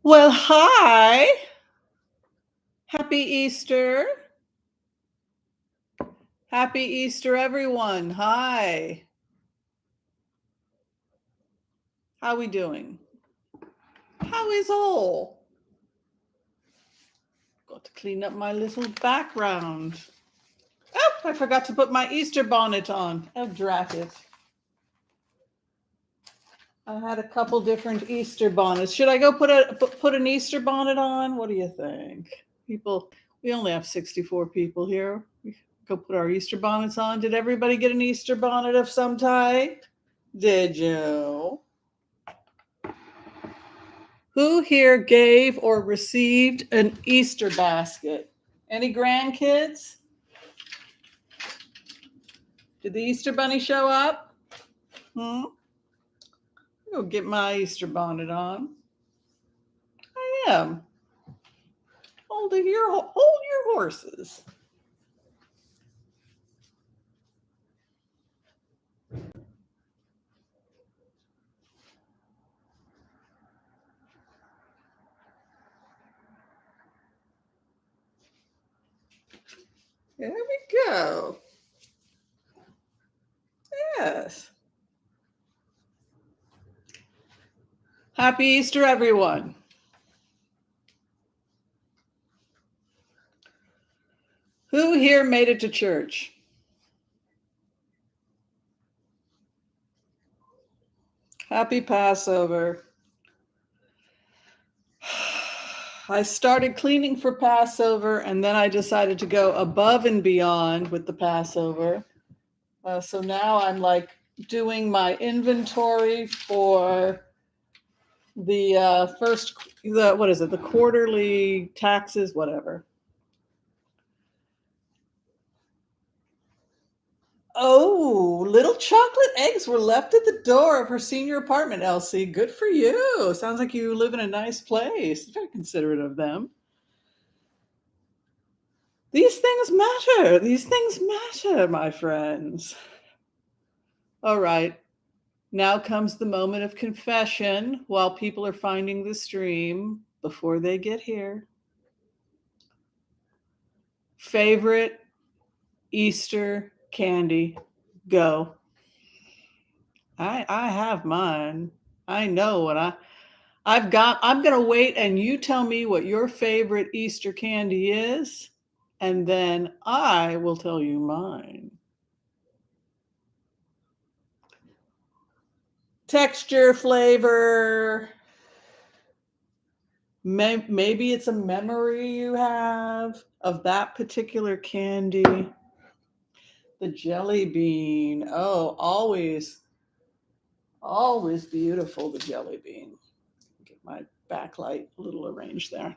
Well, hi. Happy Easter. Happy Easter, everyone. Hi. How we doing? How is all? Got to clean up my little background. Oh, I forgot to put my Easter bonnet on. Oh, drat it. I had a couple different Easter bonnets. Should I go put an Easter bonnet on? What do you think? People, we only have 64 people here. We go put our Easter bonnets on. Did everybody get an Easter bonnet of some type? Did you? Who here gave or received an Easter basket? Any grandkids? Did the Easter bunny show up? Go get my Easter bonnet on. I am. Hold your horses. There we go. Yes. Happy Easter, everyone. Who here made it to church? Happy Passover. I started cleaning for Passover, and then I decided to go above and beyond with the Passover. So now I'm like doing my inventory for the the quarterly taxes, whatever. Oh, little chocolate eggs were left at the door of her senior apartment, Elsie. Good for you. Sounds like you live in a nice place. Very considerate of them. These things matter. These things matter, my friends. All right. Now comes the moment of confession while people are finding the stream before they get here. Favorite Easter candy? Go. I have mine. I know what I've got. I'm going to wait and you tell me what your favorite Easter candy is, and then I will tell you mine. Texture, flavor. Maybe it's a memory you have of that particular candy. The jelly bean. Oh, always beautiful, the jelly bean. Get my backlight a little arranged there.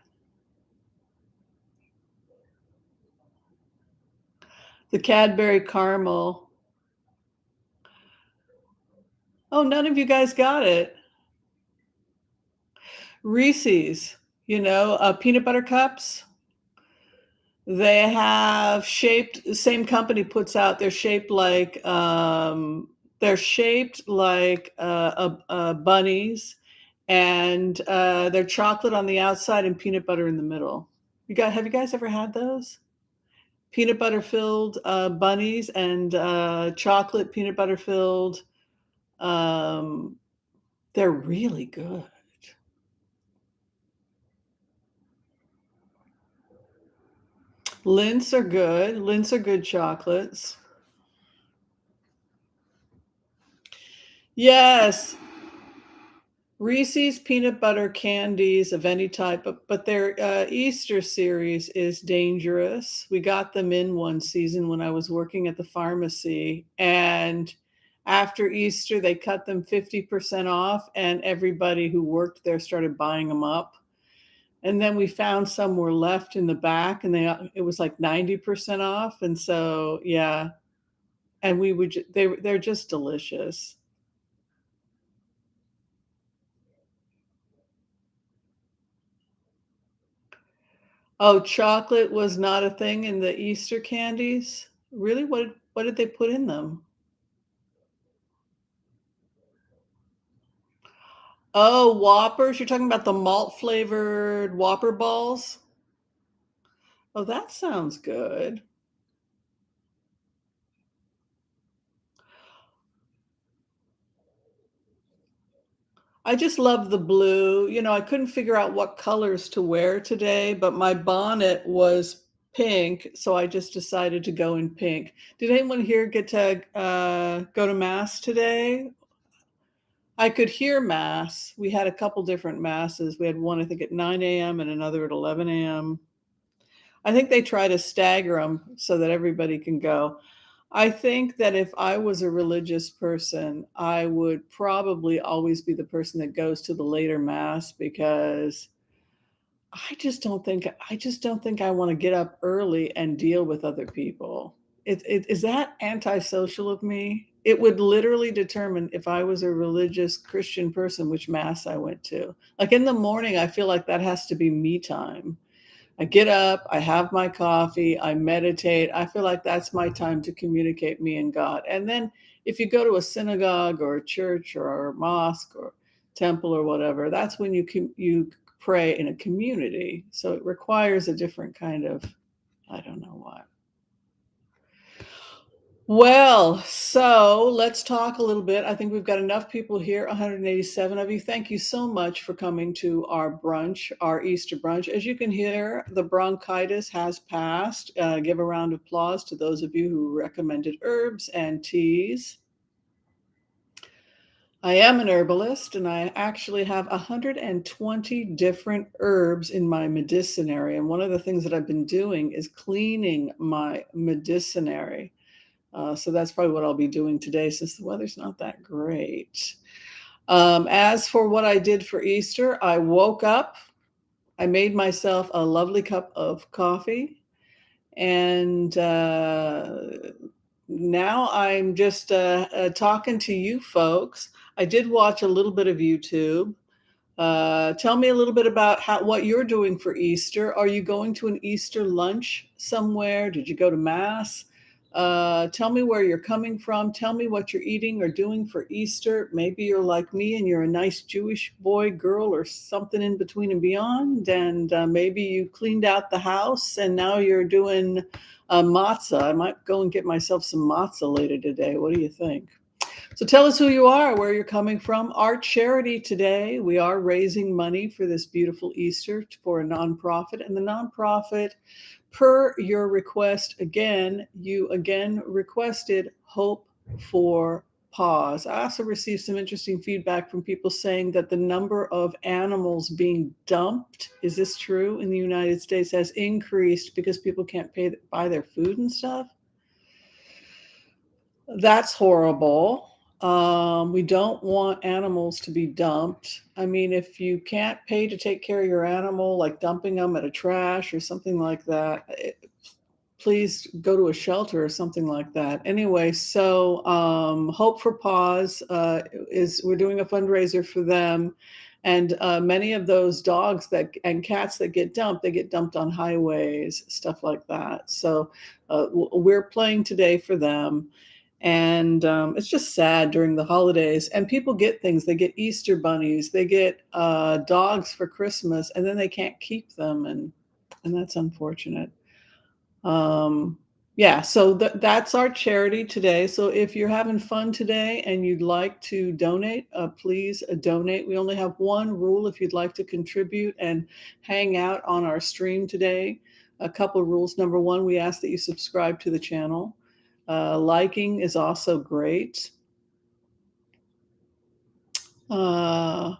The Cadbury caramel. Oh, none of you guys got it. Reese's, peanut butter cups. They have shaped, the same company puts out, they're shaped like bunnies, and they're chocolate on the outside and peanut butter in the middle. Have you guys ever had those? Peanut butter filled bunnies and chocolate peanut butter filled. They're really good. Lints are good. Lints are good chocolates. Yes. Reese's peanut butter candies of any type, but their Easter series is dangerous. We got them in one season when I was working at the pharmacy, and after Easter, they cut them 50% off, and everybody who worked there started buying them up. And then we found some were left in the back, and it was like 90% off, and so yeah, and they're just delicious. Oh, chocolate was not a thing in the Easter candies? Really? What did they put in them? Oh, Whoppers? You're talking about the malt flavored Whopper balls? Oh, that sounds good. I just love the blue. I couldn't figure out what colors to wear today, but my bonnet was pink, so I just decided to go in pink. Did anyone here get to go to mass today? I could hear mass. We had a couple different masses. We had one, I think, at 9 a.m. and another at 11 a.m. I think they try to stagger them so that everybody can go. I think that if I was a religious person, I would probably always be the person that goes to the later mass because I just don't think I wanna get up early and deal with other people. Is that antisocial of me? It would literally determine if I was a religious Christian person, which mass I went to. Like, in the morning, I feel like that has to be me time. I get up, I have my coffee, I meditate. I feel like that's my time to communicate me and God. And then if you go to a synagogue or a church or a mosque or temple or whatever, that's when you pray in a community. So it requires a different kind of, I don't know what. Well, so let's talk a little bit. I think we've got enough people here, 187 of you. Thank you so much for coming to our brunch, our Easter brunch. As you can hear, the bronchitis has passed. Give a round of applause to those of you who recommended herbs and teas. I am an herbalist, and I actually have 120 different herbs in my medicinary. And one of the things that I've been doing is cleaning my medicinary. So that's probably what I'll be doing today since the weather's not that great. As for what I did for Easter, I woke up, I made myself a lovely cup of coffee, and now I'm just talking to you folks. I did watch a little bit of YouTube. Tell me a little bit about what you're doing for Easter. Are you going to an Easter lunch somewhere? Did you go to mass? Tell me where you're coming from. Tell me what you're eating or doing for Easter. Maybe you're like me and you're a nice Jewish boy, girl, or something in between and beyond. And maybe you cleaned out the house and now you're doing matzah. I might go and get myself some matzah later today. What do you think? So tell us who you are, where you're coming from. Our charity today, we are raising money for this beautiful Easter for a nonprofit. And the nonprofit, per your request, you again requested Hope for Paws. I also received some interesting feedback from people saying that the number of animals being dumped, is this true, in the United States has increased because people can't buy their food and stuff? That's horrible. We don't want animals to be dumped. I mean, if you can't pay to take care of your animal, like dumping them at a trash or something like that, please go to a shelter or something like that. Anyway, so Hope for Paws is we're doing a fundraiser for them, and many of those dogs that and cats that get dumped, they get dumped on highways, stuff like that. So we're playing today for them. And it's just sad during the holidays. And people get things. They get Easter bunnies. They get dogs for Christmas, and then they can't keep them, and that's unfortunate. Um, yeah, so that's our charity today. So if you're having fun today and you'd like to donate, please donate. We only have one rule if you'd like to contribute and hang out on our stream today. A couple of rules. Number one, we ask that you subscribe to the channel. Liking is also great. Uh,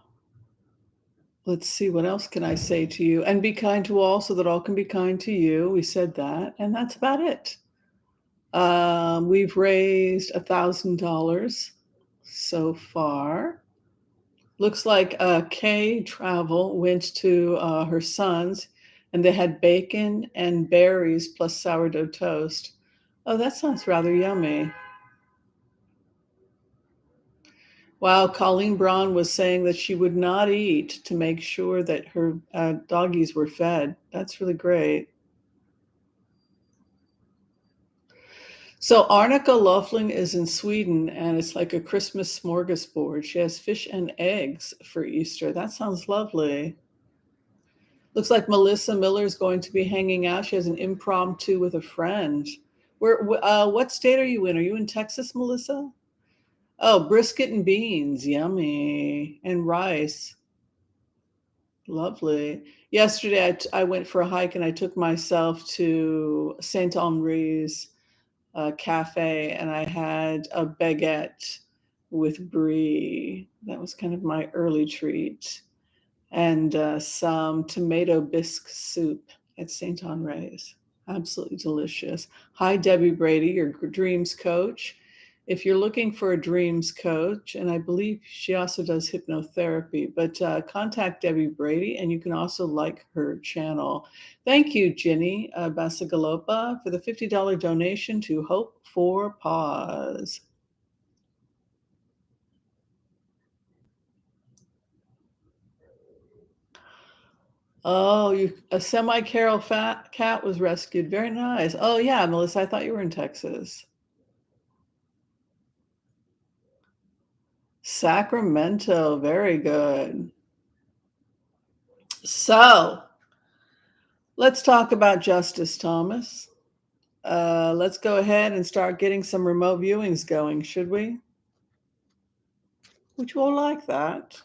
let's see, what else can I say to you? And be kind to all so that all can be kind to you. We said that, and that's about it. We've raised $1,000 so far. Looks like Kay Travel went to her son's, and they had bacon and berries plus sourdough toast. Oh, that sounds rather yummy. Wow, Colleen Braun was saying that she would not eat to make sure that her doggies were fed. That's really great. So Arnika Loefling is in Sweden, and it's like a Christmas smorgasbord. She has fish and eggs for Easter. That sounds lovely. Looks like Melissa Miller is going to be hanging out. She has an impromptu with a friend. What state are you in? Are you in Texas, Melissa? Oh, brisket and beans, yummy, and rice, lovely. Yesterday, I went for a hike and I took myself to Saint Henri's cafe, and I had a baguette with brie. That was kind of my early treat, and some tomato bisque soup at St. Henri's. Absolutely delicious. Hi, Debbie Brady, your dreams coach. If you're looking for a dreams coach, and I believe she also does hypnotherapy, but contact Debbie Brady, and you can also like her channel. Thank you, Ginny Basagalopa, for the $50 donation to Hope for Pause. Oh, a semi-feral fat cat was rescued. Very nice. Oh yeah, Melissa, I thought you were in Texas. Sacramento, very good. So let's talk about Justice Thomas. Let's go ahead and start getting some remote viewings going, should we? Which will like that.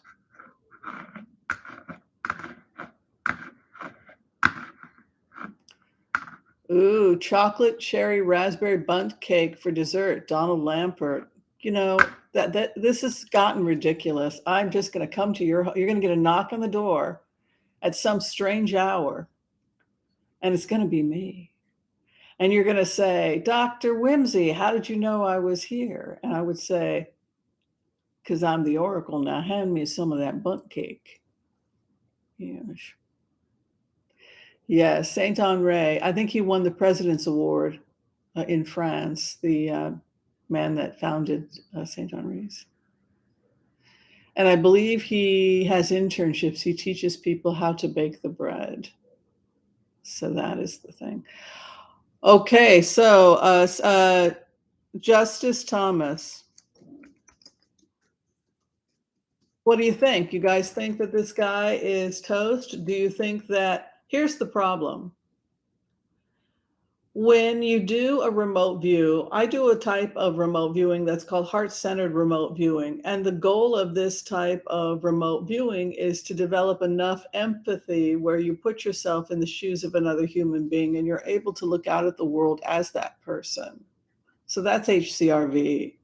Ooh, chocolate cherry raspberry bundt cake for dessert, Donald Lampert. You know, that this has gotten ridiculous. I'm just going to come to you're going to get a knock on the door at some strange hour, and it's going to be me. And you're going to say, Dr. Whimsy, how did you know I was here? And I would say, because I'm the oracle. Now hand me some of that bundt cake. Yes. Yes, Saint Henri. I think he won the President's Award in France, the man that founded Saint Henri's. And I believe he has internships. He teaches people how to bake the bread. So that is the thing. Okay, so Justice Thomas. What do you think? You guys think that this guy is toast? Do you think that here's the problem? When you do a remote view, I do a type of remote viewing that's called heart-centered remote viewing. And the goal of this type of remote viewing is to develop enough empathy where you put yourself in the shoes of another human being and you're able to look out at the world as that person. So that's HCRV.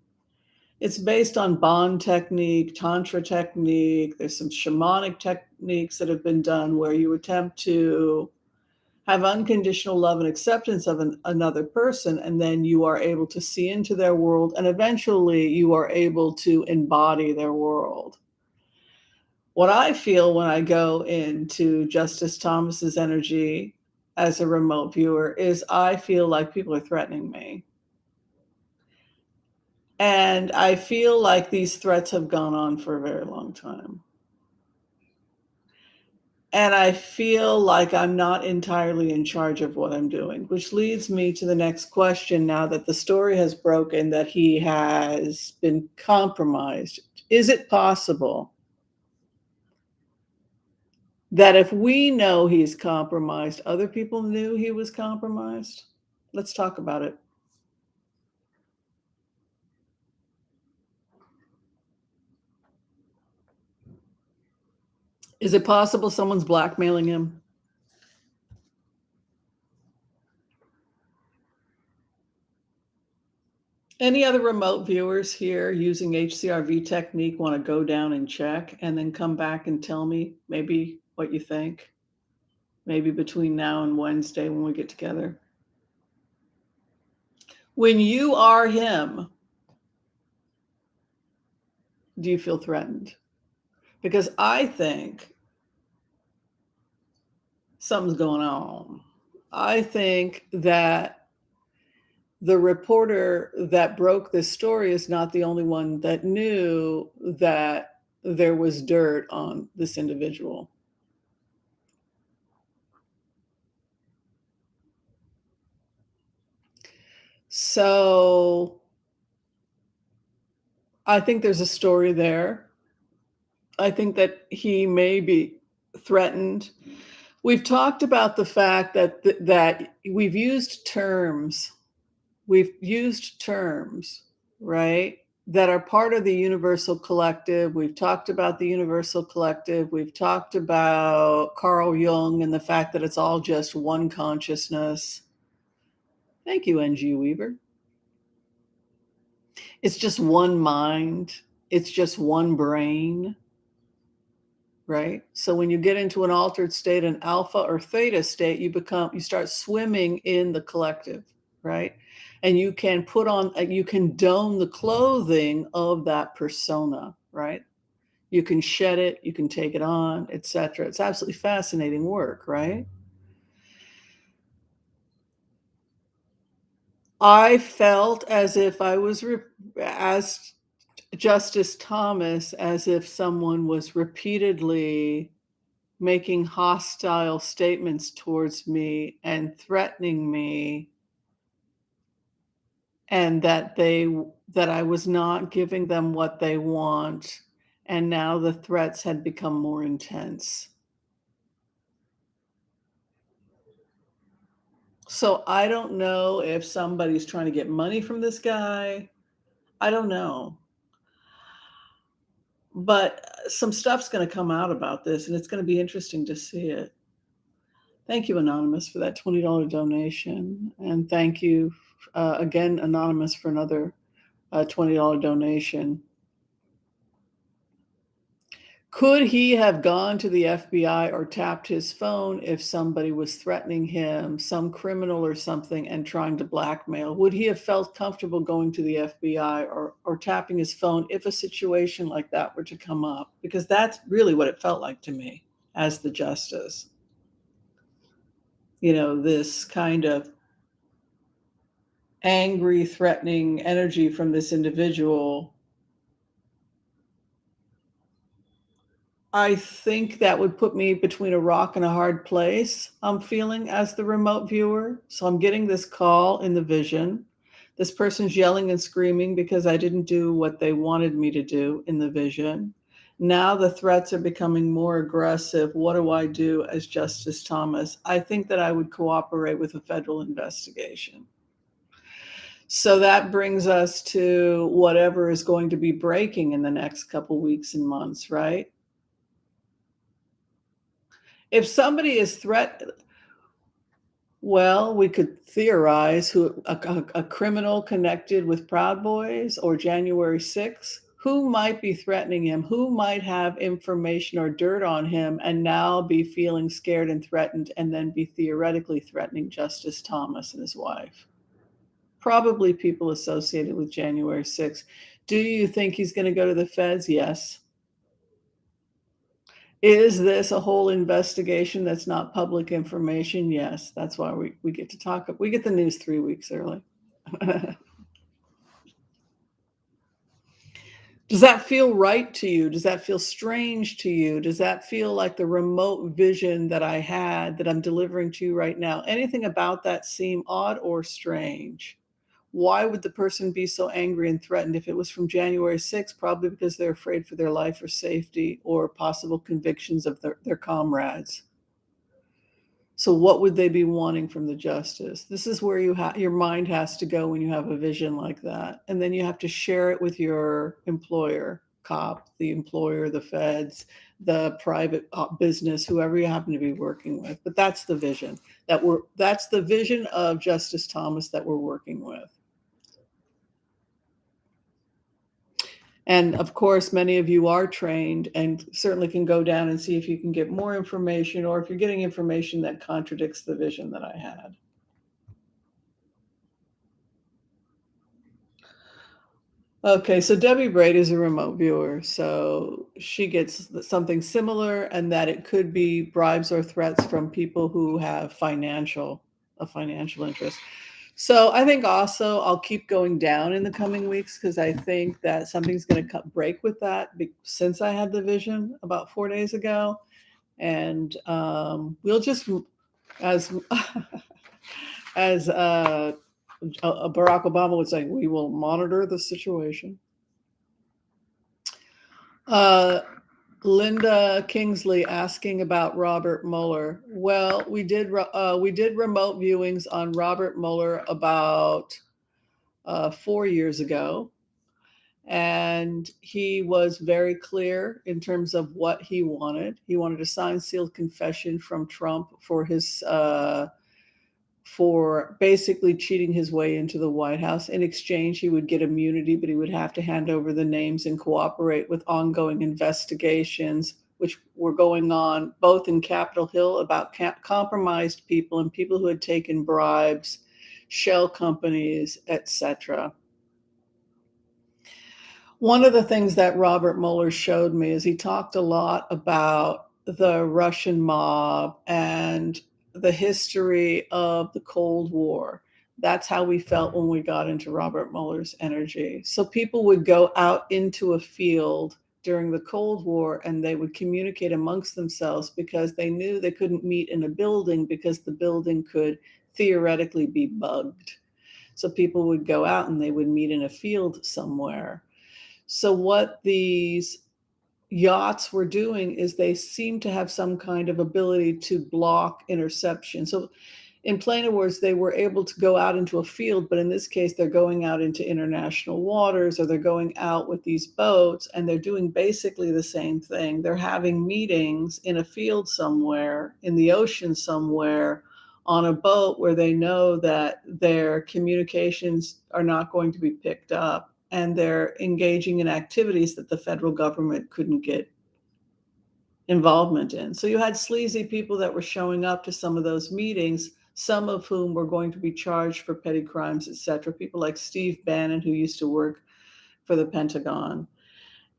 It's based on bond technique, tantra technique. There's some shamanic techniques that have been done where you attempt to have unconditional love and acceptance of another person, and then you are able to see into their world, and eventually you are able to embody their world. What I feel when I go into Justice Thomas's energy as a remote viewer is I feel like people are threatening me. And I feel like these threats have gone on for a very long time. And I feel like I'm not entirely in charge of what I'm doing, which leads me to the next question now that the story has broken that he has been compromised. Is it possible that if we know he's compromised, other people knew he was compromised? Let's talk about it. Is it possible someone's blackmailing him? Any other remote viewers here using HCRV technique want to go down and check and then come back and tell me maybe what you think? Maybe between now and Wednesday when we get together. When you are him, do you feel threatened? Because I think something's going on. I think that the reporter that broke this story is not the only one that knew that there was dirt on this individual. So I think there's a story there. I think that he may be threatened. We've talked about the fact that that we've used terms, right, that are part of the universal collective. We've talked about the universal collective. We've talked about Carl Jung and the fact that it's all just one consciousness. Thank you, NG Weaver. It's just one mind. It's just one brain, right? So when you get into an altered state, an alpha or theta state, you start swimming in the collective, right? And you can you can don the clothing of that persona, right? You can shed it, you can take it on, etc. It's absolutely fascinating work, right? I felt as if I was as Justice Thomas, as if someone was repeatedly making hostile statements towards me and threatening me, and that I was not giving them what they want, and now the threats had become more intense. So I don't know if somebody's trying to get money from this guy. I don't know. But some stuff's going to come out about this, and it's going to be interesting to see it. Thank you, Anonymous, for that $20 donation. And thank you again, Anonymous, for another $20 donation. Could he have gone to the FBI or tapped his phone if somebody was threatening him, some criminal or something, and trying to blackmail? Would he have felt comfortable going to the FBI or tapping his phone if a situation like that were to come up? Because that's really what it felt like to me as the justice. This kind of angry, threatening energy from this individual. I think that would put me between a rock and a hard place, I'm feeling as the remote viewer. So I'm getting this call in the vision. This person's yelling and screaming because I didn't do what they wanted me to do in the vision. Now the threats are becoming more aggressive. What do I do as Justice Thomas? I think that I would cooperate with a federal investigation. So that brings us to whatever is going to be breaking in the next couple weeks and months, right? If somebody is well, we could theorize who a criminal connected with Proud Boys or January 6th, who might be threatening him, who might have information or dirt on him and now be feeling scared and threatened and then be theoretically threatening Justice Thomas and his wife. Probably people associated with January 6th. Do you think he's going to go to the feds? Yes. Is this a whole investigation that's not public information? Yes, that's why we get to talk. We get the news 3 weeks early. Does that feel right to you? Does that feel strange to you? Does that feel like the remote vision that I had that I'm delivering to you right now? Anything about that seem odd or strange? Why would the person be so angry and threatened if it was from January 6th? Probably because they're afraid for their life or safety or possible convictions of their comrades. So what would they be wanting from the justice? This is where your mind has to go when you have a vision like that. And then you have to share it with your employer, cop, the employer, the feds, the private business, whoever you happen to be working with. But that's the vision that's the vision of Justice Thomas that we're working with. And of course, many of you are trained and certainly can go down and see if you can get more information or if you're getting information that contradicts the vision that I had. Okay, so Debbie Braid is a remote viewer, so she gets something similar, and that it could be bribes or threats from people who have a financial interest. So I think also I'll keep going down in the coming weeks because I think that something's going to break with that since I had the vision about 4 days ago, and we'll just as as Barack Obama would say, we will monitor the situation. Linda Kingsley asking about Robert Mueller. Well, we did remote viewings on Robert Mueller about 4 years ago, and he was very clear in terms of what he wanted. He wanted a signed, sealed confession from Trump for basically cheating his way into the White House. In exchange, he would get immunity, but he would have to hand over the names and cooperate with ongoing investigations, which were going on both in Capitol Hill about compromised people and people who had taken bribes, shell companies, etc. One of the things that Robert Mueller showed me is he talked a lot about the Russian mob and the history of the Cold War. That's how we felt when we got into Robert Mueller's energy. So people would go out into a field during the Cold War and they would communicate amongst themselves because they knew they couldn't meet in a building because the building could theoretically be bugged. So people would go out and they would meet in a field somewhere. So what these yachts were doing is they seemed to have some kind of ability to block interception. So in plain words, they were able to go out into a field, but in this case, they're going out into international waters or they're going out with these boats and they're doing basically the same thing. They're having meetings in a field somewhere, in the ocean somewhere, on a boat where they know that their communications are not going to be picked up. And they're engaging in activities that the federal government couldn't get involvement in. So you had sleazy people that were showing up to some of those meetings, some of whom were going to be charged for petty crimes, etc. People like Steve Bannon, who used to work for the Pentagon.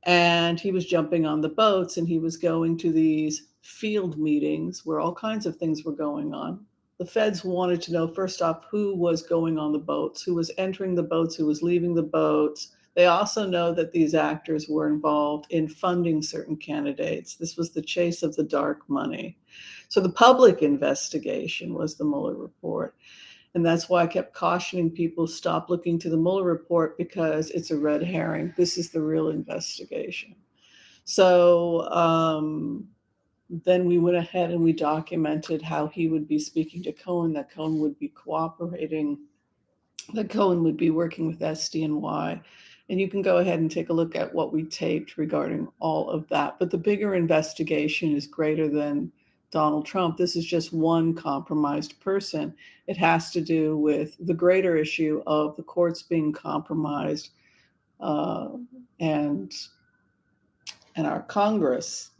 And he was jumping on the boats and he was going to these field meetings where all kinds of things were going on. The feds wanted to know, first off, who was going on the boats, who was entering the boats, who was leaving the boats. They also know that these actors were involved in funding certain candidates. This was the chase of the dark money. So the public investigation was the Mueller report. And that's why I kept cautioning people, stop looking to the Mueller report because it's a red herring. This is the real investigation. So then we went ahead and we documented how he would be speaking to Cohen, that Cohen would be cooperating, that Cohen would be working with SDNY. And you can go ahead and take a look at what we taped regarding all of that. But the bigger investigation is greater than Donald Trump. This is just one compromised person. It has to do with the greater issue of the courts being compromised and our Congress,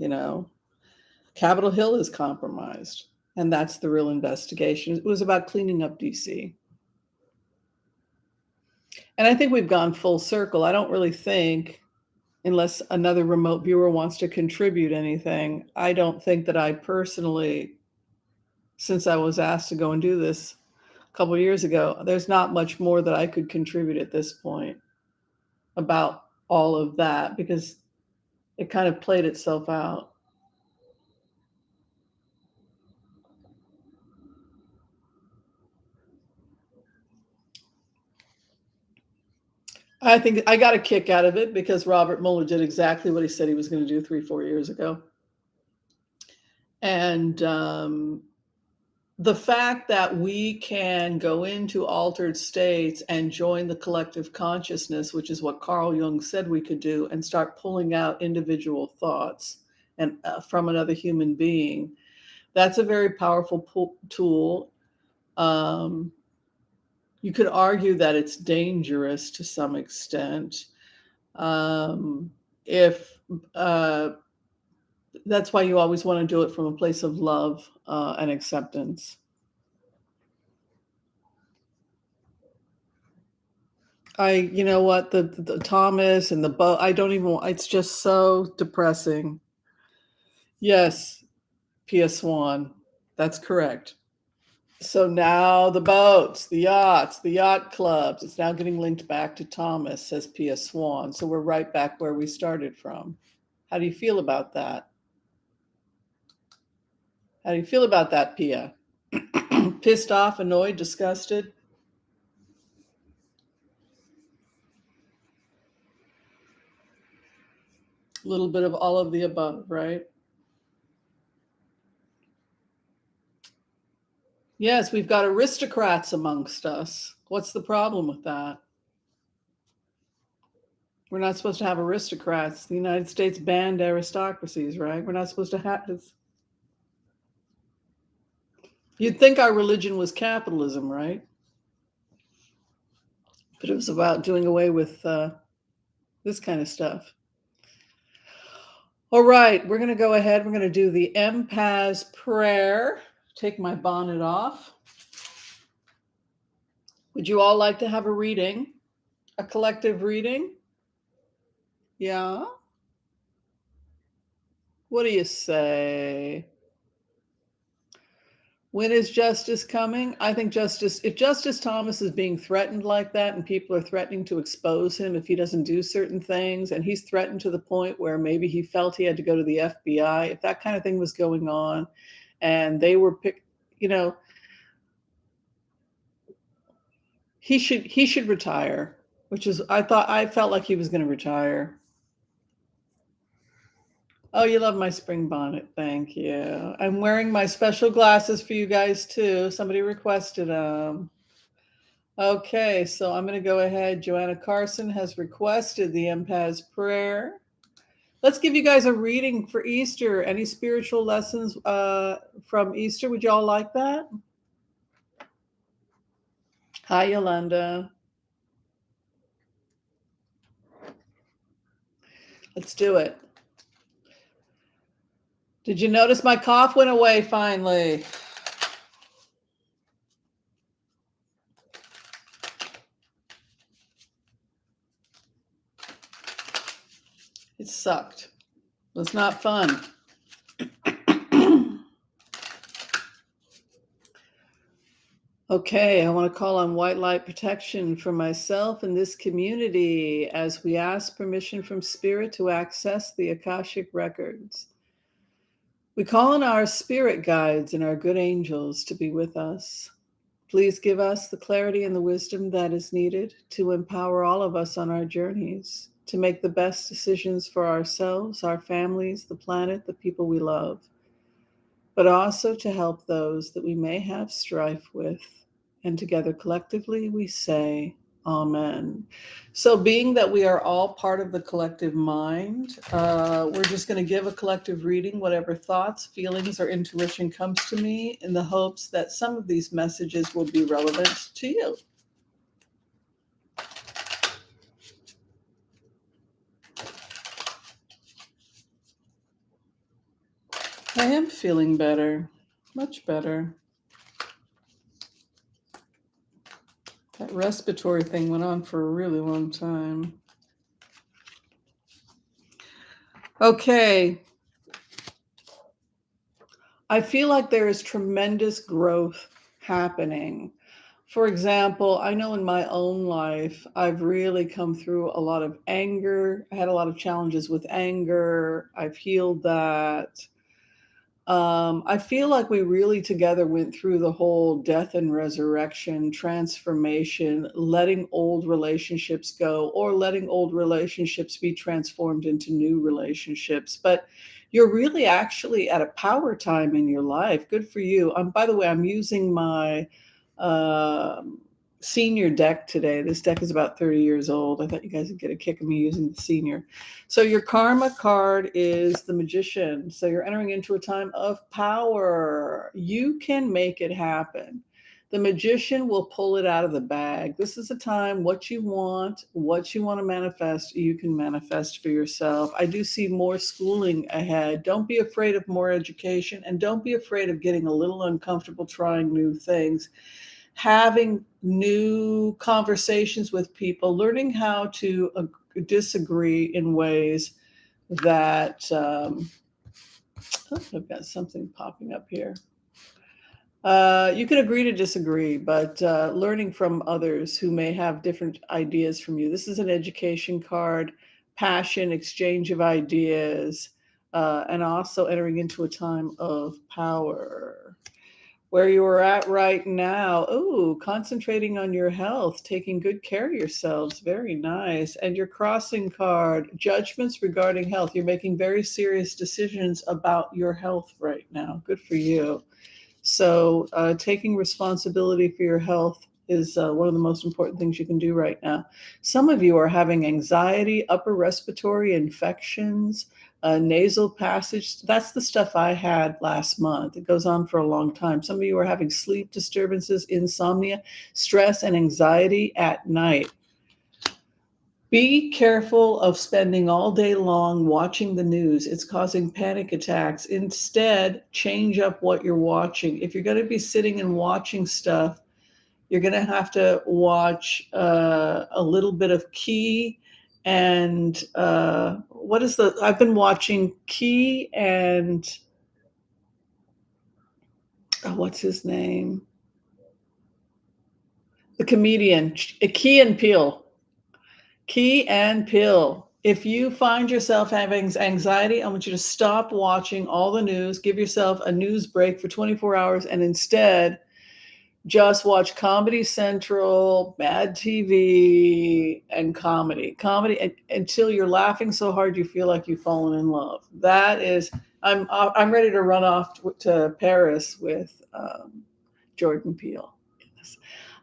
Capitol Hill is compromised. And that's the real investigation. It was about cleaning up DC. And I think we've gone full circle. I don't really think, unless another remote viewer wants to contribute anything, I don't think that I personally, since I was asked to go and do this a couple of years ago, there's not much more that I could contribute at this point about all of that because it kind of played itself out. I think I got a kick out of it because Robert Mueller did exactly what he said he was going to do 3-4 years ago. And the fact that we can go into altered states and join the collective consciousness, which is what Carl Jung said we could do, and start pulling out individual thoughts and from another human being, that's a very powerful tool. You could argue that it's dangerous to some extent. If That's why you always want to do it from a place of love and acceptance. You know what, the Thomas and the boat, I don't even, it's just so depressing. Yes, Pia Swan, that's correct. So now the boats, the yachts, the yacht clubs, it's now getting linked back to Thomas, says Pia Swan. So we're right back where we started from. How do you feel about that? How do you feel about that, Pia? Pissed off, annoyed, disgusted? A little bit of all of the above, right? Yes, we've got aristocrats amongst us. What's the problem with that? We're not supposed to have aristocrats. The United States banned aristocracies, right? We're not supposed to have this. You'd think our religion was capitalism, right? But it was about doing away with this kind of stuff. All right, we're going to go ahead. We're going to do the empath's prayer. Take my bonnet off. Would you all like to have a reading? A collective reading? Yeah? What do you say? When is justice coming? I think if Justice Thomas is being threatened like that and people are threatening to expose him if he doesn't do certain things, and he's threatened to the point where maybe he felt he had to go to the FBI, if that kind of thing was going on and they were he should retire, which is I felt like he was going to retire. Oh, you love my spring bonnet. Thank you. I'm wearing my special glasses for you guys too. Somebody requested them. Okay, so I'm going to go ahead. Joanna Carson has requested the empath's prayer. Let's give you guys a reading for Easter. Any spiritual lessons from Easter? Would y'all like that? Hi, Yolanda. Let's do it. Did you notice my cough went away finally? It sucked. It was not fun. Okay, I want to call on white light protection for myself and this community as we ask permission from Spirit to access the Akashic records. We call on our spirit guides and our good angels to be with us. Please give us the clarity and the wisdom that is needed to empower all of us on our journeys, to make the best decisions for ourselves, our families, the planet, the people we love, but also to help those that we may have strife with. And together collectively we say, Amen. So being that we are all part of the collective mind, we're just going to give a collective reading, whatever thoughts, feelings, or intuition comes to me, in the hopes that some of these messages will be relevant to you. I am feeling better, much better. That respiratory thing went on for a really long time. Okay. I feel like there is tremendous growth happening. For example, I know in my own life, I've really come through a lot of anger. I had a lot of challenges with anger. I've healed that. I feel like we really together went through the whole death and resurrection, transformation, letting old relationships go or letting old relationships be transformed into new relationships. But you're really actually at a power time in your life. Good for you. By the way, I'm using my um senior deck today. This deck is about 30 years old. I thought you guys would get a kick of me using the senior. So your karma card is the Magician. So you're entering into a time of power. You can make it happen. The Magician will pull it out of the bag. This is a time, what you want to manifest, you can manifest for yourself. I do see more schooling ahead. Don't be afraid of more education, and don't be afraid of getting a little uncomfortable trying new things. Having new conversations with people, learning how to disagree in ways that I've got something popping up here. You can agree to disagree, but learning from others who may have different ideas from you. This is an education card, passion, exchange of ideas, and also entering into a time of power. Where you are at right now. Ooh, concentrating on your health, taking good care of yourselves. Very nice. And your crossing card, judgments regarding health. You're making very serious decisions about your health right now. Good for you. So, taking responsibility for your health is one of the most important things you can do right now. Some of you are having anxiety, upper respiratory infections, nasal passage. That's the stuff I had last month. It goes on for a long time. Some of you are having sleep disturbances, insomnia, stress, and anxiety at night. Be careful of spending all day long watching the news. It's causing panic attacks. Instead, change up what you're watching. If you're going to be sitting and watching stuff, you're going to have to watch a little bit of Key and I've been watching Key and what's his name? The comedian, Key and Peele. Key and Peele. If you find yourself having anxiety, I want you to stop watching all the news, give yourself a news break for 24 hours, and instead just watch Comedy Central, Mad TV, and comedy. Until you're laughing so hard you feel like you've fallen in love. That is, I'm ready to run off to Paris with Jordan Peele. Yes.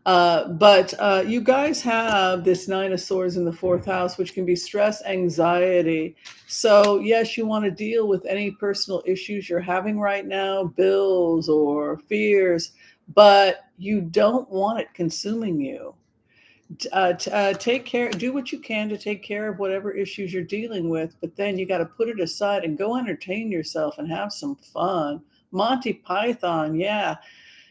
But you guys have this Nine of Swords in the fourth house, which can be stress, anxiety. So, yes, you want to deal with any personal issues you're having right now, bills or fears, but you don't want it consuming you. Take care, do what you can to take care of whatever issues you're dealing with, but then you got to put it aside and go entertain yourself and have some fun. Monty Python, yeah.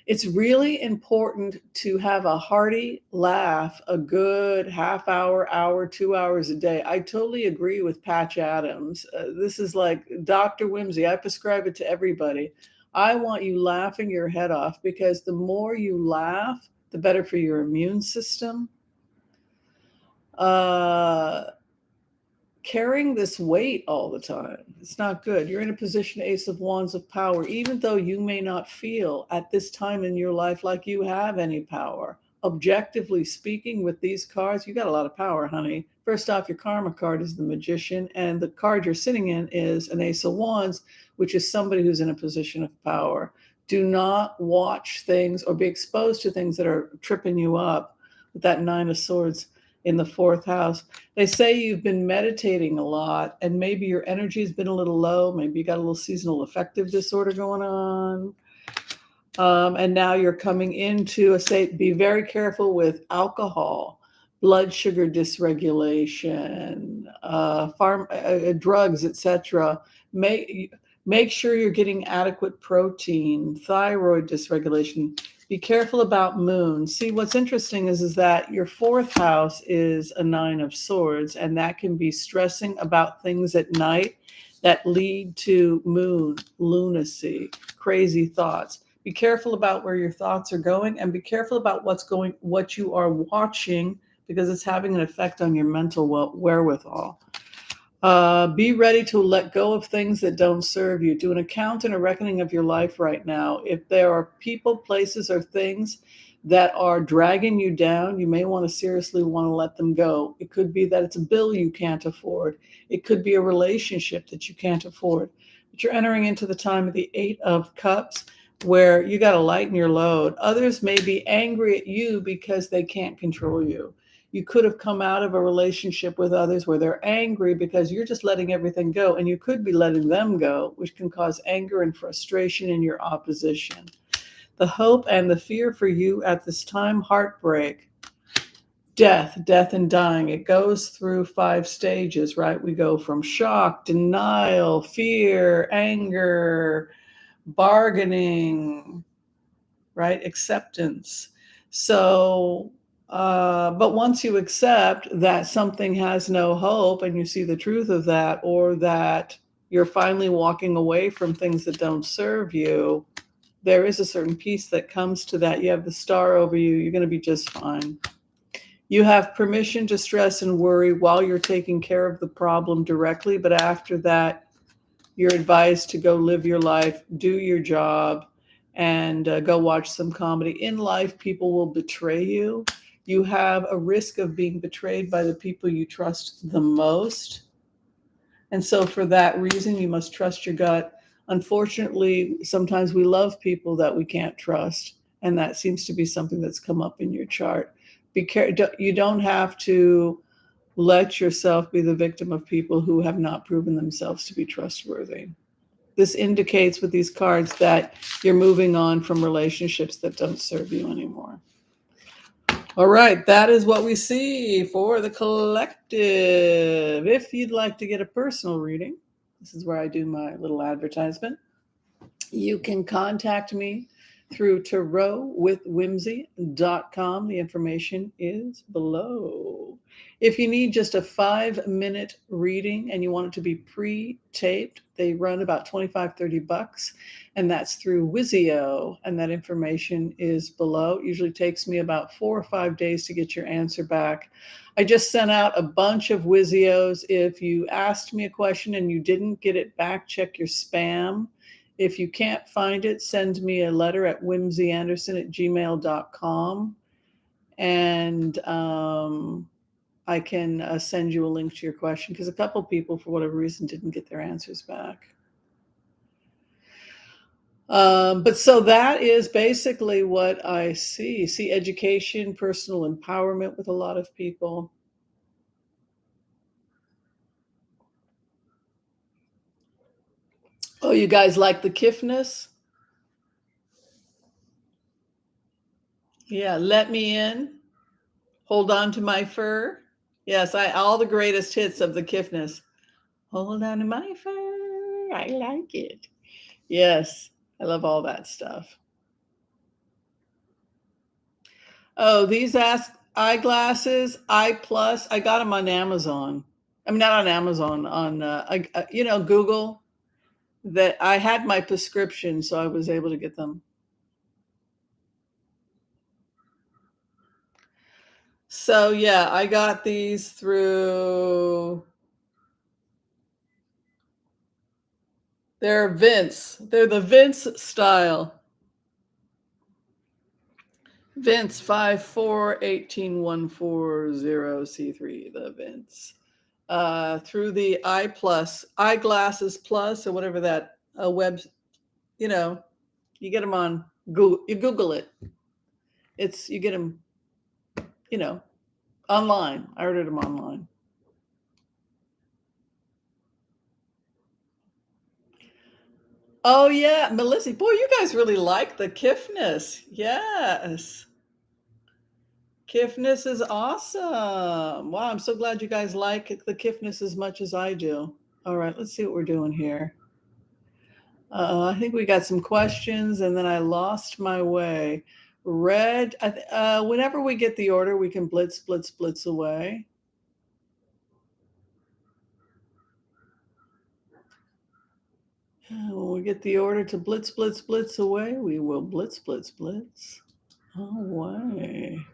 It's really important to have a hearty laugh, a good half hour, 2 hours a day. I totally agree with Patch Adams. This is like Dr. Whimsy. I prescribe it to everybody. I want you laughing your head off because the more you laugh, the better for your immune system. Carrying this weight all the time, it's not good. You're in a position, Ace of Wands, of power, even though you may not feel at this time in your life like you have any power. Objectively speaking, with these cards, you got a lot of power, honey. First off, your karma card is the Magician, and the card you're sitting in is an Ace of Wands, which is somebody who's in a position of power. Do not watch things or be exposed to things that are tripping you up with that Nine of Swords in the fourth house. They say you've been meditating a lot and maybe your energy has been a little low. Maybe you got a little seasonal affective disorder going on. And now you're coming into a state, be very careful with alcohol, blood sugar dysregulation, drugs, etc. Make sure you're getting adequate protein, thyroid dysregulation. Be careful about moon. See, what's interesting is that your fourth house is a Nine of Swords, and that can be stressing about things at night that lead to moon, lunacy, crazy thoughts. Be careful about where your thoughts are going, and be careful about what you are watching, because it's having an effect on your mental wherewithal. Be ready to let go of things that don't serve you. Do an account and a reckoning of your life right now. If there are people, places, or things that are dragging you down, you may want to seriously want to let them go. It could be that it's a bill you can't afford. It could be a relationship that you can't afford. But you're entering into the time of the Eight of Cups, where you got to lighten your load. Others may be angry at you because they can't control you. You could have come out of a relationship with others where they're angry because you're just letting everything go, and you could be letting them go, which can cause anger and frustration in your opposition. The hope and the fear for you at this time, heartbreak, death and dying. It goes through 5 stages, right? We go from shock, denial, fear, anger, bargaining, right? Acceptance. So, but once you accept that something has no hope and you see the truth of that, or that you're finally walking away from things that don't serve you, there is a certain peace that comes to that. You have the star over you. You're going to be just fine. You have permission to stress and worry while you're taking care of the problem directly, but after that, you're advised to go live your life, do your job, and go watch some comedy. In life, people will betray you. You have a risk of being betrayed by the people you trust the most. And so, for that reason, you must trust your gut. Unfortunately, sometimes we love people that we can't trust. And that seems to be something that's come up in your chart. You don't have to let yourself be the victim of people who have not proven themselves to be trustworthy. This indicates with these cards that you're moving on from relationships that don't serve you anymore. All right, that is what we see for the collective. If you'd like to get a personal reading, this is where I do my little advertisement. You can contact me through tarotwithwhimsy.com. The information is below. If you need just a 5-minute reading and you want it to be pre-taped, they run about $25-$30, and that's through Wizio, and that information is below. It usually takes me about 4 or 5 days to get your answer back. I just sent out a bunch of Wizios. If you asked me a question and you didn't get it back, check your spam. If you can't find it, send me a letter at whimsyanderson@gmail.com, and I can send you a link to your question, because a couple people, for whatever reason, didn't get their answers back. But so that is basically what I see. See education, personal empowerment with a lot of people. Oh, you guys like the kiffness? Yeah, let me in. Hold on to my fur. Yes, all the greatest hits of the kiffness. Hold on to my fur. I like it. Yes, I love all that stuff. Oh, these eyeglasses, Eye Plus. I got them on Amazon. I mean, not on Amazon, on Google. That I had my prescription, so I was able to get them. So yeah, I got these through. They're Vince. They're the Vince style. Vince 54181440C3. The Vince. Through the Eyeglasses Plus, or whatever that web. You get them on Google. You Google it. You get them. Online. I ordered them online. Oh yeah, Melissa. Boy, you guys really like the kiffness. Yes. Kiffness is awesome. Wow, I'm so glad you guys like the kiffness as much as I do. All right, let's see what we're doing here. I think we got some questions, and then I lost my way. Red, whenever we get the order, we can blitz away. When we get the order to blitz away, we will blitz away.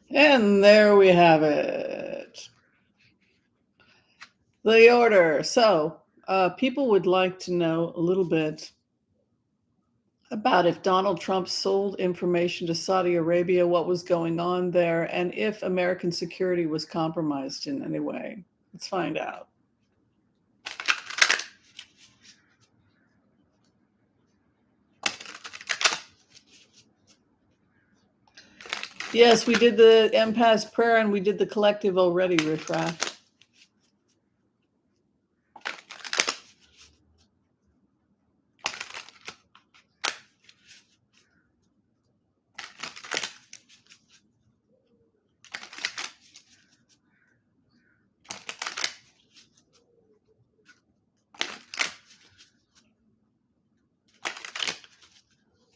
And there we have it. The order. So people would like to know a little bit about if Donald Trump sold information to Saudi Arabia, what was going on there, and if American security was compromised in any way. Let's find out. Yes, we did the empath prayer, and we did the collective already, Riffraff.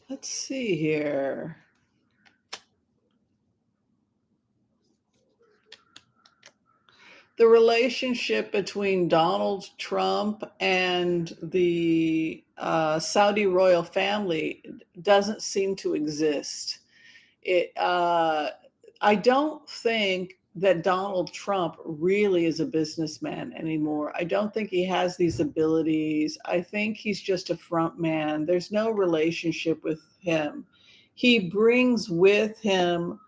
Let's see here. The relationship between Donald Trump and the Saudi royal family doesn't seem to exist. I don't think that Donald Trump really is a businessman anymore. I don't think he has these abilities. I think he's just a front man. There's no relationship with him. He brings with him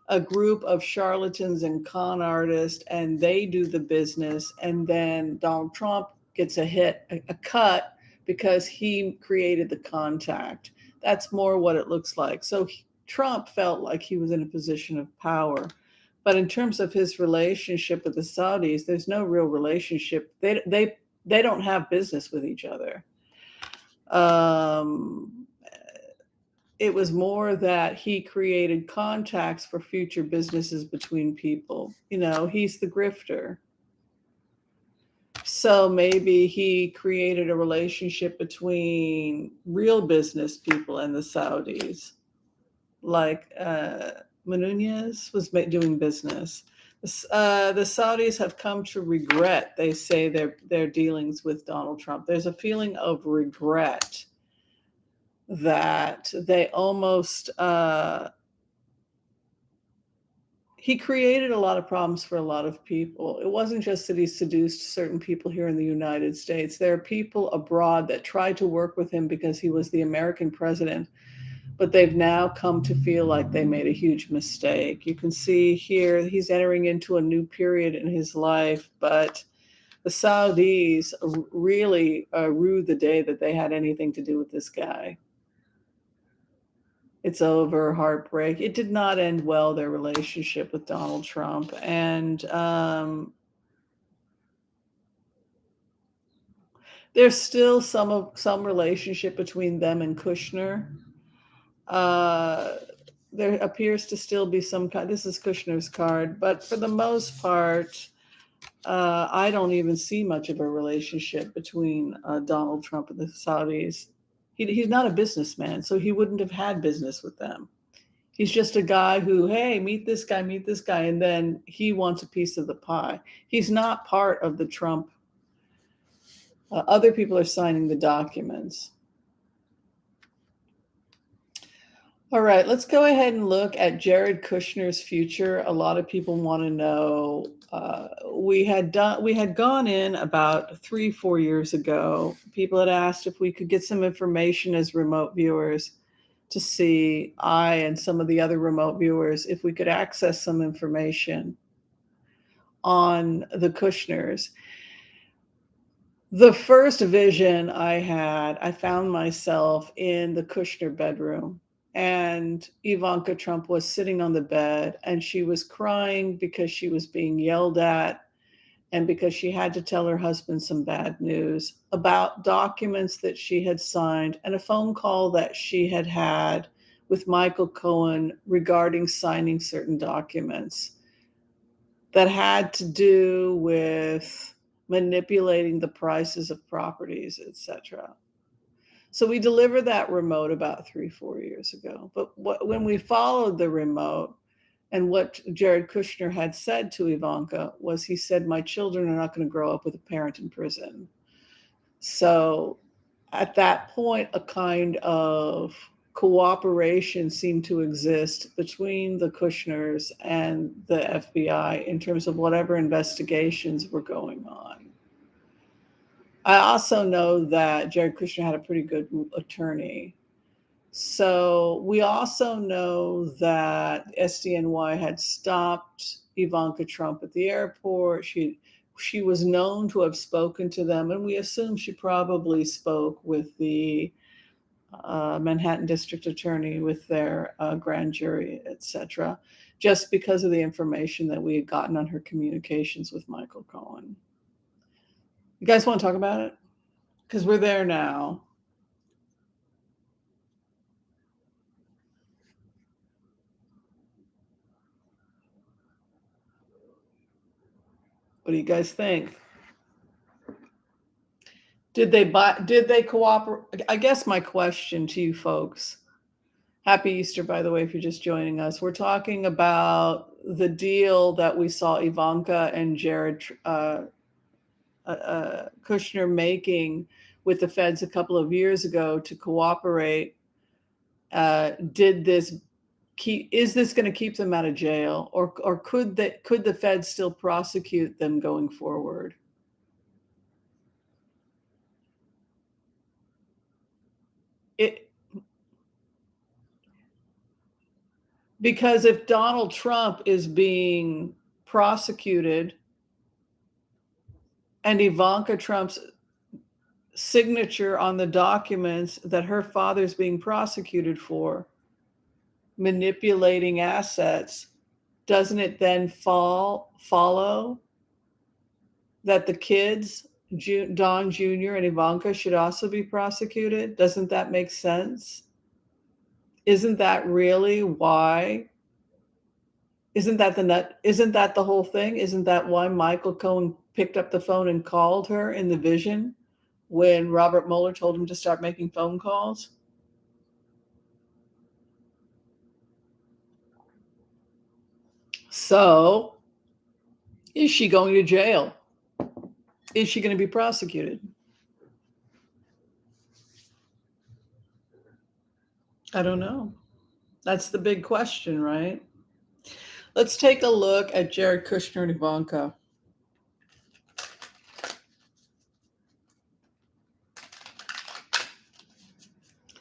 a group of charlatans and con artists, and they do the business. And then Donald Trump gets a cut because he created the contact. That's more what it looks like. So Trump felt like he was in a position of power. But in terms of his relationship with the Saudis, there's no real relationship. They don't have business with each other. It was more that he created contacts for future businesses between people. He's the grifter. So maybe he created a relationship between real business people and the Saudis, like Menunez was doing business. The Saudis have come to regret, they say, their dealings with Donald Trump. There's a feeling of regret that they almost he created a lot of problems for a lot of people. It wasn't just that he seduced certain people here in the United States. There are people abroad that tried to work with him because he was the American president, but they've now come to feel like they made a huge mistake. You can see here he's entering into a new period in his life, but the Saudis really rue the day that they had anything to do with this guy. It's over, heartbreak. It did not end well, their relationship with Donald Trump. And there's still some relationship between them and Kushner. There appears to still be some kind. This is Kushner's card, but for the most part, I don't even see much of a relationship between Donald Trump and the Saudis. He's not a businessman, so he wouldn't have had business with them. He's just a guy who, hey, meet this guy, and then he wants a piece of the pie. He's not part of the Trump. Other people are signing the documents. All right, let's go ahead and look at Jared Kushner's future. A lot of people want to know. We had gone in about 3-4 years ago. People had asked if we could get some information as remote viewers to see, I and some of the other remote viewers, if we could access some information on the Kushners. The first vision I had, I found myself in the Kushner bedroom, and Ivanka Trump was sitting on the bed, and she was crying because she was being yelled at and because she had to tell her husband some bad news about documents that she had signed and a phone call that she had had with Michael Cohen regarding signing certain documents that had to do with manipulating the prices of properties, etc. So we delivered that remote about 3-4 years ago. But when we followed the remote, and what Jared Kushner had said to Ivanka was, he said, my children are not going to grow up with a parent in prison. So at that point, a kind of cooperation seemed to exist between the Kushners and the FBI in terms of whatever investigations were going on. I also know that Jared Kushner had a pretty good attorney. So we also know that SDNY had stopped Ivanka Trump at the airport. She was known to have spoken to them, and we assume she probably spoke with the Manhattan District Attorney, with their grand jury, etc., just because of the information that we had gotten on her communications with Michael Cohen. You guys want to talk about it? Because we're there now. What do you guys think? Did they cooperate? I guess my question to you folks, happy Easter, by the way, if you're just joining us. We're talking about the deal that we saw Ivanka and Jared Kushner making with the feds a couple of years ago to cooperate. Did this is this going to keep them out of jail, or could the Fed still prosecute them going forward? It Because if Donald Trump is being prosecuted and Ivanka Trump's signature on the documents that her father's being prosecuted for manipulating assets, doesn't it then follow that the kids, Don Jr. and Ivanka, should also be prosecuted? Doesn't that make sense? Isn't that really why? Isn't that the nut? Isn't that the whole thing? Isn't that why Michael Cohen picked up the phone and called her in the vision when Robert Mueller told him to start making phone calls? So, is she going to jail? Is she going to be prosecuted? I don't know. That's the big question, right? Let's take a look at Jared Kushner and Ivanka.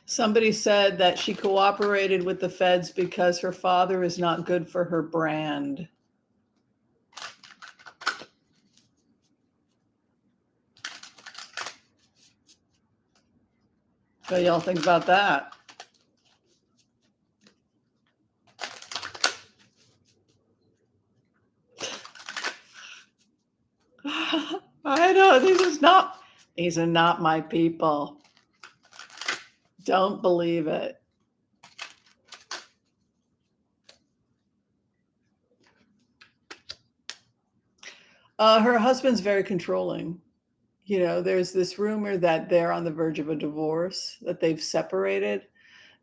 Somebody said that she cooperated with the feds because her father is not good for her brand. What do y'all think about that? I know, these are not my people. Don't believe it. Her husband's very controlling. You know, there's this rumor that they're on the verge of a divorce, that they've separated.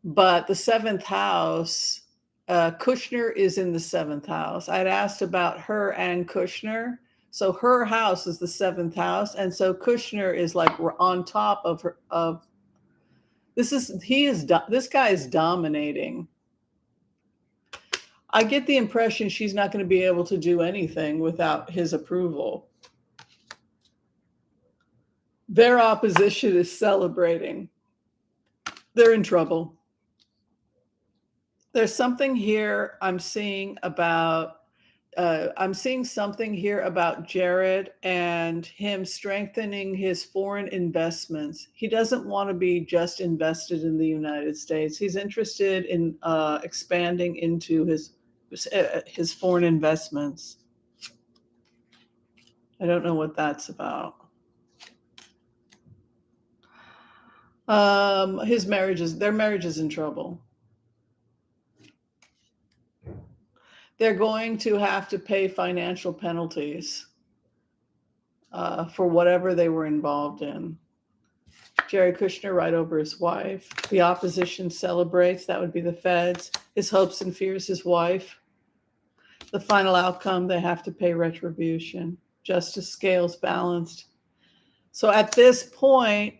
But the seventh house, Kushner is in the seventh house. I'd asked about her and Kushner. So her house is the seventh house. And so Kushner is like on top of her, of this guy is dominating. I get the impression she's not going to be able to do anything without his approval. Their opposition is celebrating. They're in trouble. There's something here I'm seeing something here about Jared and him strengthening his foreign investments. He doesn't want to be just invested in the United States. He's interested in expanding into his foreign investments. I don't know what that's about. Their marriage is in trouble. They're going to have to pay financial penalties for whatever they were involved in. Jared Kushner right over his wife. The opposition celebrates. That would be the feds. His hopes and fears, his wife. The final outcome, they have to pay retribution. Justice scales balanced. So at this point,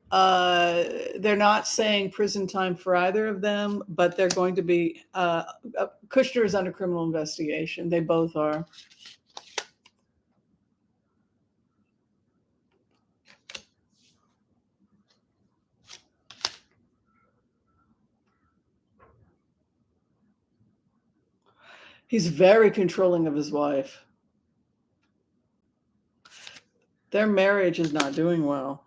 they're not saying prison time for either of them, but they're going to be, Kushner is under criminal investigation. They both are. He's very controlling of his wife. Their marriage is not doing well.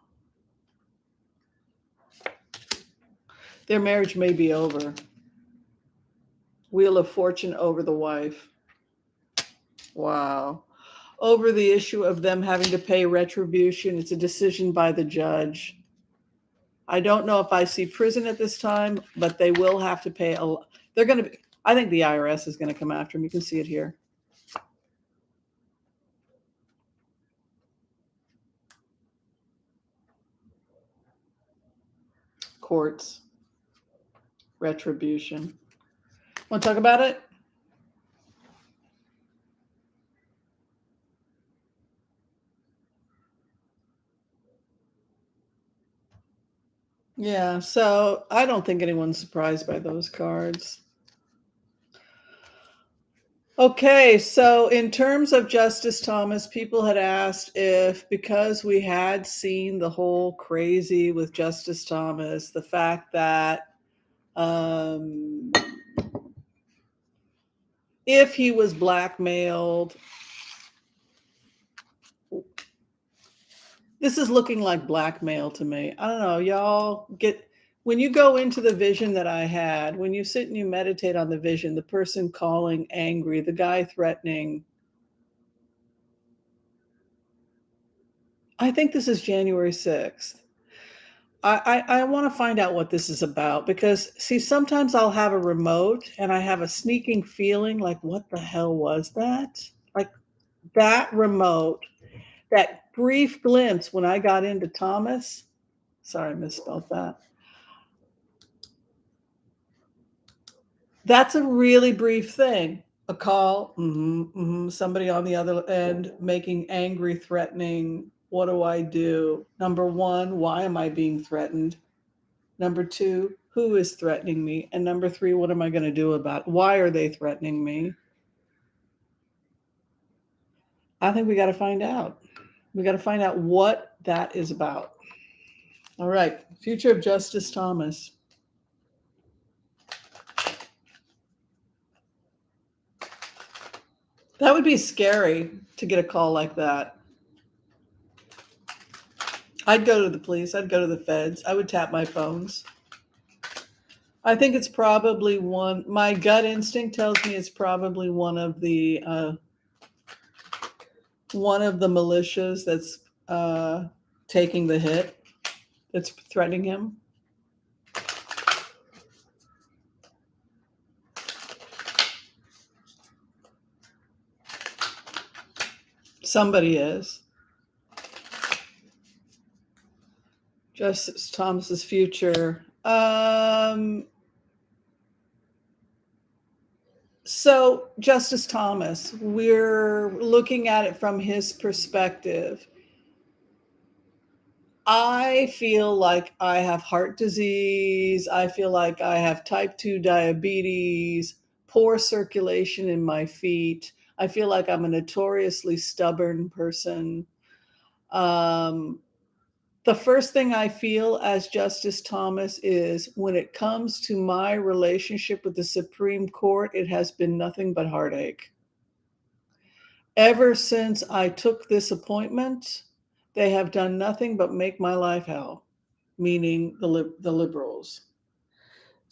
Their marriage may be over. Wheel of Fortune over the wife. Wow. Over the issue of them having to pay retribution. It's a decision by the judge. I don't know if I see prison at this time, but they will have to pay they're going to be, I think the IRS is going to come after them. You can see it here. Courts. Retribution. Want to talk about it? Yeah, so I don't think anyone's surprised by those cards. Okay, so in terms of Justice Thomas, people had asked if because we had seen the whole crazy with Justice Thomas, the fact that um, if he was blackmailed, this is looking like blackmail to me. I don't know, y'all get when you go into the vision that I had, when you sit and you meditate on the vision, the person calling angry, the guy threatening. I think this is January 6th. I want to find out what this is about because, see, sometimes I'll have a remote and I have a sneaking feeling like, what the hell was that? Like that remote, that brief glimpse when I got into Thomas. Sorry, I misspelled that. That's a really brief thing. A call, somebody on the other end making angry, threatening. What do I do? Number one, why am I being threatened? Number two, who is threatening me? And number three, what am I going to do about it? Why are they threatening me? I think we got to find out. We got to find out what that is about. All right. Future of Justice Thomas. That would be scary to get a call like that. I'd go to the police. I'd go to the feds. I would tap my phones. I think it's probably one. My gut instinct tells me it's probably one of the militias that's taking the hit, that's threatening him. Somebody is. Justice Thomas's future. So Justice Thomas, we're looking at it from his perspective. I feel like I have heart disease. I feel like I have type 2 diabetes, poor circulation in my feet. I feel like I'm a notoriously stubborn person. Um, the first thing I feel as Justice Thomas is when it comes to my relationship with the Supreme Court, it has been nothing but heartache. Ever since I took this appointment, they have done nothing but make my life hell, meaning the liberals.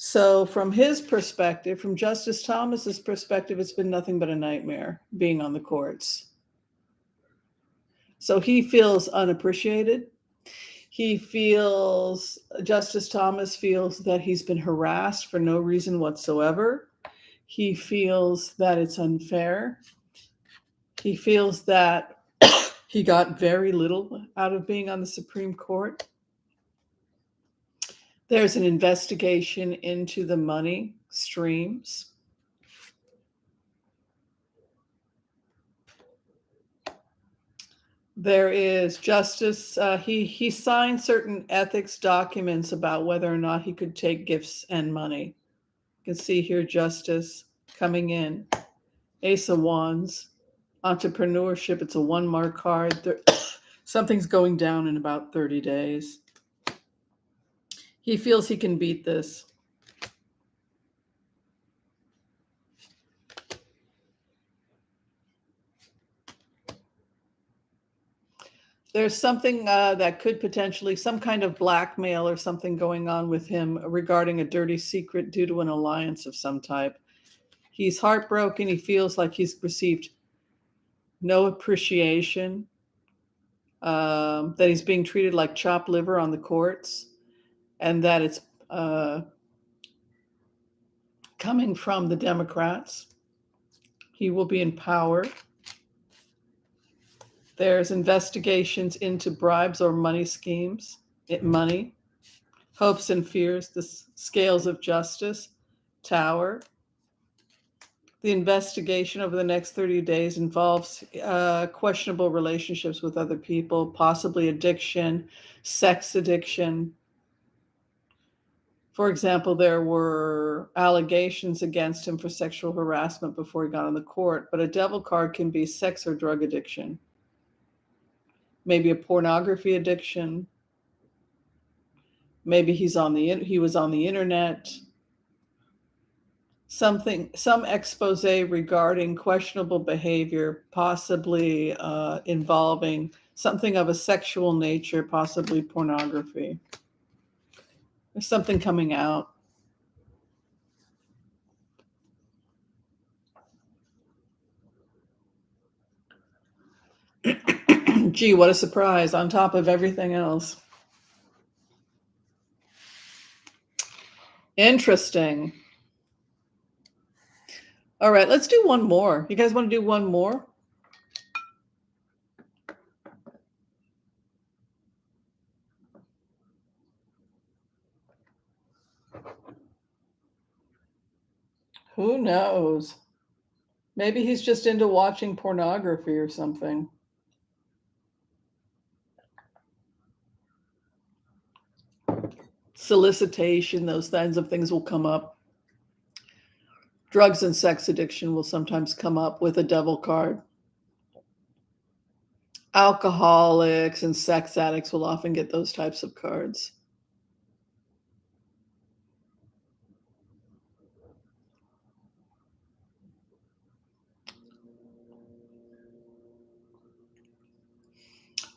So, from his perspective, from Justice Thomas's perspective, it's been nothing but a nightmare being on the courts. So he feels unappreciated. Justice Thomas feels that he's been harassed for no reason whatsoever. He feels that it's unfair. He feels that he got very little out of being on the Supreme Court. There's an investigation into the money streams. There is justice. He signed certain ethics documents about whether or not he could take gifts and money. You can see here justice coming in. Ace of Wands, entrepreneurship. It's a 1 mark card. Something's going down in about 30 days. He feels he can beat this. There's something that could potentially, some kind of blackmail or something going on with him regarding a dirty secret due to an alliance of some type. He's heartbroken. He feels like he's received no appreciation, that he's being treated like chopped liver on the courts, and that it's coming from the Democrats. He will be in power. There's investigations into bribes or money schemes, money, hopes and fears, the scales of justice, Tower. The investigation over the next 30 days involves questionable relationships with other people, possibly addiction, sex addiction, For example, there were allegations against him for sexual harassment before he got on the court, but a devil card can be sex or drug addiction, maybe a pornography addiction, maybe he was on the internet, some expose regarding questionable behavior, possibly involving something of a sexual nature, possibly pornography. There's something coming out. Gee, what a surprise on top of everything else. Interesting. All right, let's do one more. You guys want to do one more? Who knows? Maybe he's just into watching pornography or something. Solicitation, those kinds of things will come up. Drugs and sex addiction will sometimes come up with a devil card. Alcoholics and sex addicts will often get those types of cards.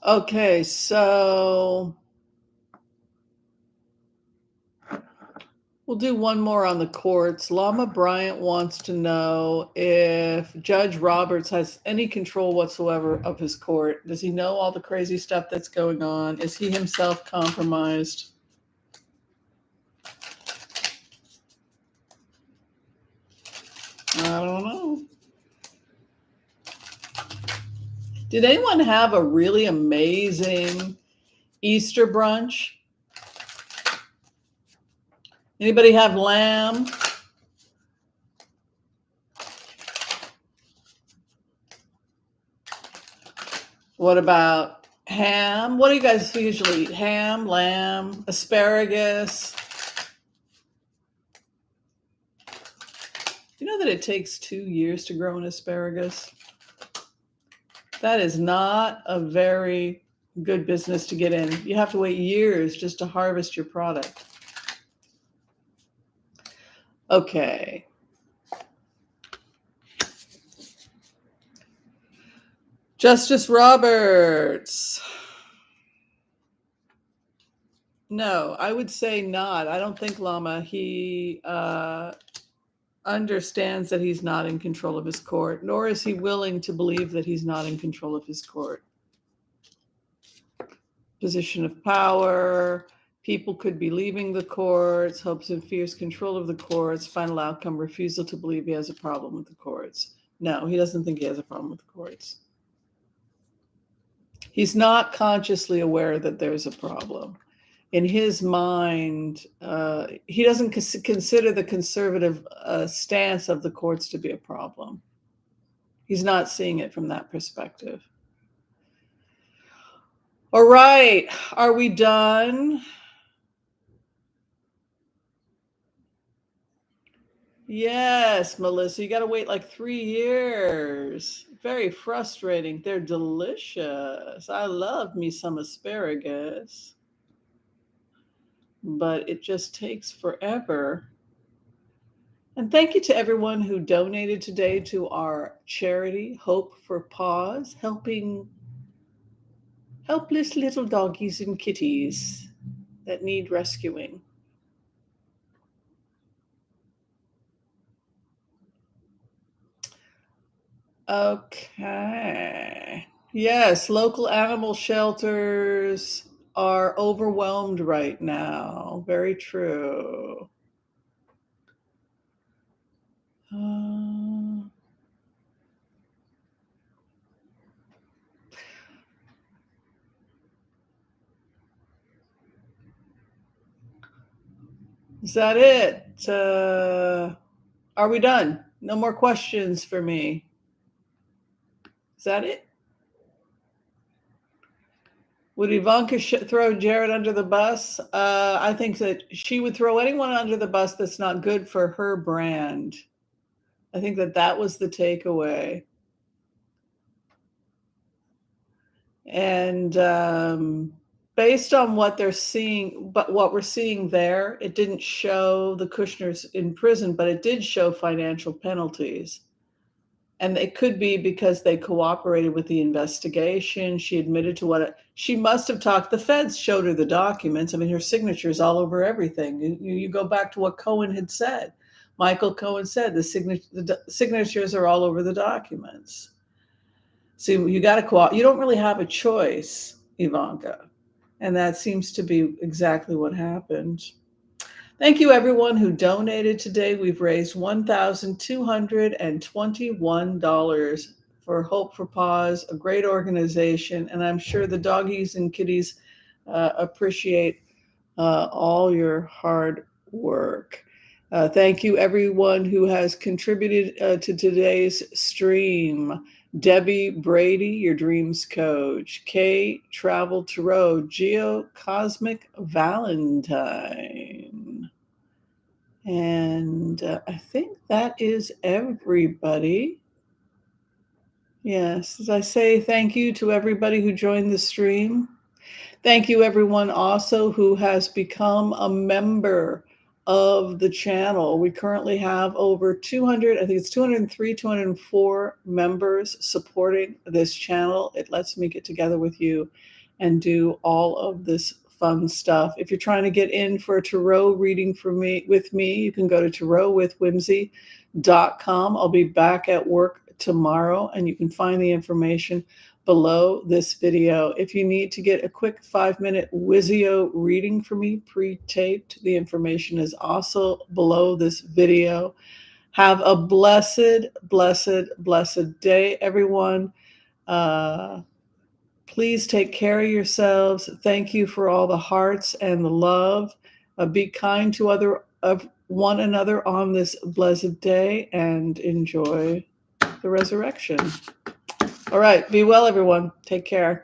Okay, so we'll do one more on the courts. Lama Bryant wants to know if Judge Roberts has any control whatsoever of his court. Does he know all the crazy stuff that's going on? Is he himself compromised? I don't know. Did anyone have a really amazing Easter brunch? Anybody have lamb? What about ham? What do you guys usually eat? Ham, lamb, asparagus? Do you know that it takes 2 years to grow an asparagus? That is not a very good business to get in. You have to wait years just to harvest your product. Okay. Justice Roberts. No, I would say not. I don't think Lama, he understands that he's not in control of his court, nor is he willing to believe that he's not in control of his court. Position of power, people could be leaving the courts, hopes and fears control of the courts, final outcome, refusal to believe he has a problem with the courts. No, he doesn't think he has a problem with the courts. He's not consciously aware that there's a problem. In his mind, he doesn't consider the conservative stance of the courts to be a problem. He's not seeing it from that perspective. All right, are we done? Yes, Melissa, you got to wait like 3 years. Very frustrating. They're delicious. I love me some asparagus, but it just takes forever. And thank you to everyone who donated today to our charity, Hope for Paws, helping helpless little doggies and kitties that need rescuing. Okay. Yes, local animal shelters are overwhelmed right now. Very true. Is that it? Are we done? No more questions for me. Is that it? Would Ivanka throw Jared under the bus? I think that she would throw anyone under the bus that's not good for her brand. I think that that was the takeaway. And based on what they're seeing, but what we're seeing there, it didn't show the Kushners in prison, but it did show financial penalties. And it could be because they cooperated with the investigation. She admitted to she must have talked. The feds showed her the documents. I mean, her signature's all over everything. You go back to what Cohen had said. Michael Cohen said the signatures are all over the documents. So you got to you don't really have a choice, Ivanka. And that seems to be exactly what happened. Thank you, everyone who donated today. We've raised $1,221 for Hope for Paws, a great organization. And I'm sure the doggies and kitties appreciate all your hard work. Thank you, everyone who has contributed to today's stream. Debbie Brady, your dreams coach. Kay Travel Tarot, Geo Cosmic Valentine. And I think that is everybody. Yes, as I say, thank you to everybody who joined the stream. Thank you, everyone, also who has become a member of the channel. We currently have over 200, I think it's 203, 204 members supporting this channel. It lets me get together with you and do all of this fun stuff. If you're trying to get in for a tarot reading with me, you can go to tarotwithwhimsy.com. I'll be back at work tomorrow, and you can find the information below this video. If you need to get a quick 5-minute Wizio reading for me, pre-taped, the information is also below this video. Have a blessed, blessed, blessed day, everyone. Please take care of yourselves. Thank you for all the hearts and the love. Be kind to one another on this blessed day, and enjoy the resurrection. All right. Be well, everyone. Take care.